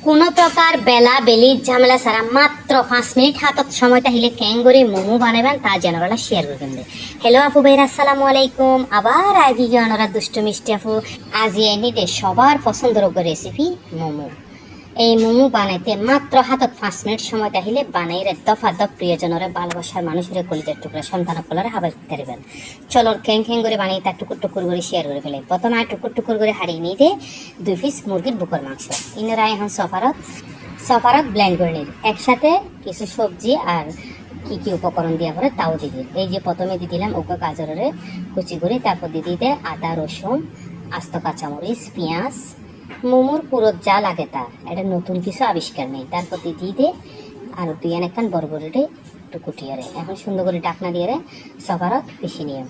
কোনো প্রকার বেলা বেলি ঝামেলা ছাড়া মাত্র 5 মিনিট হাতত সময় তাহলে ক্যাঙ্গুরি মোমো বানাবেন তা জানারা শেয়ার করবেন। হ্যালো আপু ভাইরা, আসসালামু আলাইকুম। আবার আগে জানারা দুষ্টু মিষ্টি আপু আজ এনে দে সবার পছন্দের রেসিপি মোমো। এই মোমো বানাইতে মাত্র হাতত 5 মিনিট সময় তাহলে বানাইরে দফা দফ প্রিয়জনরে ভালোবাসার মানুষের কলিজার টুকরা সন্তান কলারে হাবাই পারবেন। চলো ক্যাং ক্যাং করে বানিয়ে তার টুকুর টুকুর করে শেয়ার করে ফেলে। প্রথমে টুকুর টুকুর করে হারিয়ে নিয়ে দে 2 পিস মুরগির বুকের মাংস। ইনারা এখন সফারত ব্লেন্ড করে নিন। একসাথে কিছু সবজি আর কি কি উপকরণ দেওয়া করে তাও দিদি। এই যে প্রথমে দিয়ে দিলাম ওকে গাজরের কুচি করে, তারপর দিয়ে দিতে আদা রসুন আস্ত কাঁচামরিচ পেঁয়াজ। মোমোর পুরো যা লাগে তা, এটা নতুন কিছু আবিষ্কার নেই। তারপর দিয়ে দে আর তুই একখান বরবরিটে একটু কুটিয়ারে এখন সুন্দর করে ডাকনা দিয়ে সফারত পিষি নিয়ে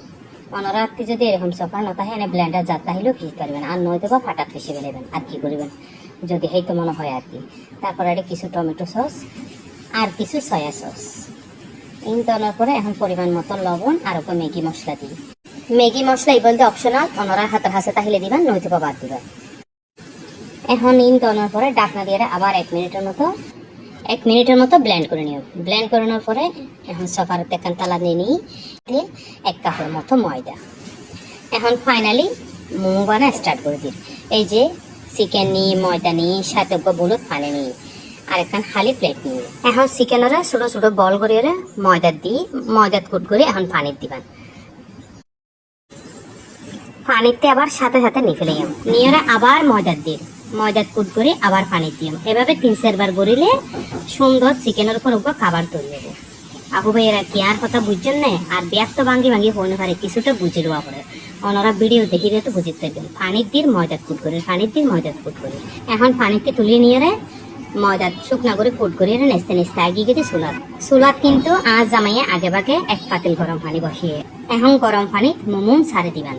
অনরা রাত্রি যদি এরকম সফা না তাহে এনে ব্লেন্ডার যা তাহলেও পিষতে পারবেন, আর নয়তো বা ফাটাত পিষে ফেলেবেন। আর কি করবেন যদি হয়তো মনে হয় আর কি। তারপর এটা কিছু টমেটো সস আর কিছু সয়া সস ইন দেওয়ার পরে এখন পরিমাণ মতো লবণ আর ওকে ম্যাগি মশলা দিই। ম্যাগি মশলা এই বলতে অপশনাল, অনরা হাতের হাসে তাহলে দিবেন, নয়তো বা বাদ দিবেন। এখন ইন দেওয়ার পরে ডাকনা দিয়ে আবার 1 মিনিটের মতো ব্লেন্ড করে নিও। ব্লেন্ড করানোর পরে এখন সফারতে একখান তালা নিয়ে নিই 1 কাপের মতো ময়দা। এখন ফাইনালি মোমো বানা স্টার্ট করে দিই। এই যে চিকেন নিই, ময়দা নিই, সাথে বুলুত পানি নিই আর একখান খালি প্লেট নিই। এখন চিকেনেরা ছোটো ছোটো বল করে ময়দাত দিই, ময়দাত কুট করে এখন পানির দিবেন। পানিতে আবার সাথে সাথে নিয়ে ফেলে নিয়ে আবার ময়দাত দিই, ময়দাত কুট করে আবার পানি দিই। এভাবে 3-4 বার গড়িলে সুন্দর চিকেনের উপর খাবার তৈরি হবে। আপু ভাইয়েরা কি আর কথা বুঝছেন না? আর ব্যাগ তো ভাঙ্গি হইতে পারে, কিছুটা বুঝে দেওয়া পড়ে। ওনারা ভিডিও দেখি তো বুঝতে থাকবেন। পানির দিয়ে ময়দাত কুট করে, পানির দিয়ে ময়দাত কুট করে এখন পানিতে তুলে নিয়ে ময়দাত শুকনা করে কুট করে নেস্তে নেস্তে আগিয়ে গেছে চুলাত কিন্তু আজ জামাইয়ে আগে ভাগে 1 পাতিল গরম পানি বসিয়ে এখন গরম পানি মোমো ছাড়ে দিবেন।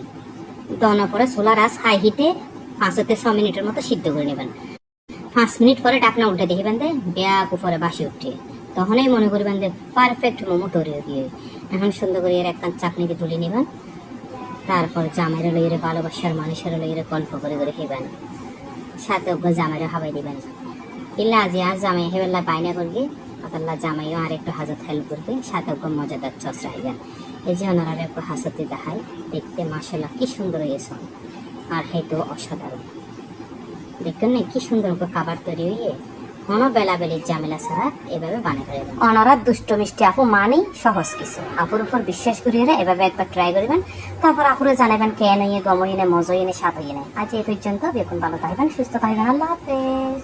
দনার পরে চুলার আজ হাই হিটে 5-6 মিনিটের মতো সিদ্ধ করে নেবেন। 5 মিনিট পরে ডাকনা উল্টে দেখবেন যে ব্যাগ উপরে বাসি উঠে, তখনই মনে করবেন যে পারফেক্ট মোমো তৈরি দিয়ে। এখন সুন্দর করে একখান চাকনিকে তুলে নেবেন। তারপর জামাইরা লইরে ভালোবাসার মানুষের লইরে গল্প করে খেবেন, সাথে ওগুলো জামাইরা হাবাই দিবেন। ইল্লা আজ জামাই হেবেল্লা বাইনা করবে, অতল্লা জামাইও আর একটু হাজত হেল্প করবে, সাথে ওগুলো মজাদার চস রাখবেন। এই যে ওনারা একটু হাসতে দেখায়, দেখতে মাশাআল্লাহ কি সুন্দর হয়েছে আর হয়তো অসাধারণ। দেখবেন না কি সুন্দর খাবার তৈরি হয়ে কোনো বেলাবেলির ঝামেলা ছাড়া এভাবে বানিয়ে ফেলবেন। অনারা দুষ্ট মিষ্টি আপু মানেই সহজ কিছু। আপুর উপর বিশ্বাস করিয়ে এভাবে একবার ট্রাই করবেন, তারপর আপুরে জানাবেন কেন ইয়ে গমইনে মজইনে স্বাদ হইয়ে নেয়। আজ এই পর্যন্ত। এখন ভালো থাকবেন, সুস্থ থাকবেন। আল্লাহ হাফেজ।